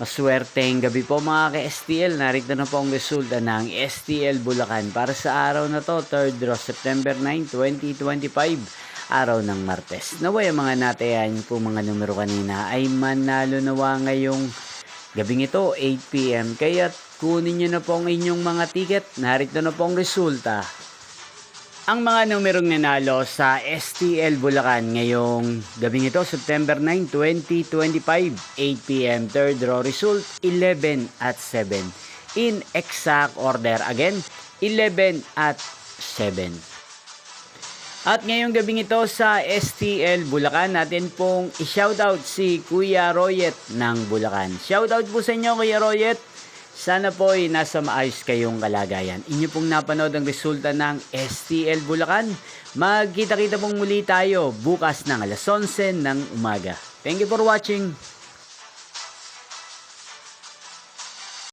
Maswerteng gabi po mga ka-STL. Narito na po ang resulta ng STL Bulacan para sa araw na to, 3rd draw, September 9, 2025, araw ng Martes. Naway ang mga natayan po mga numero kanina ay manalo nawa ngayong gabing ito, 8 PM. Kaya kunin nyo na po ang inyong mga ticket. Narito na po ang resulta. Ang mga numerong nanalo sa STL Bulacan ngayong gabing ito, September 9, 2025, 8 PM, third draw result, 11 at 7. In exact order again, 11 at 7. At ngayong gabing ito sa STL Bulacan, natin pong i-shoutout si Kuya Royet ng Bulacan. Shoutout po sa inyo, Kuya Royet. Sana po ay nasa maayos kayong kalagayan. Inyo pong napanood ang resulta ng STL Bulacan. Magkita-kita pong muli tayo bukas ng alas 11 ng umaga. Thank you for watching.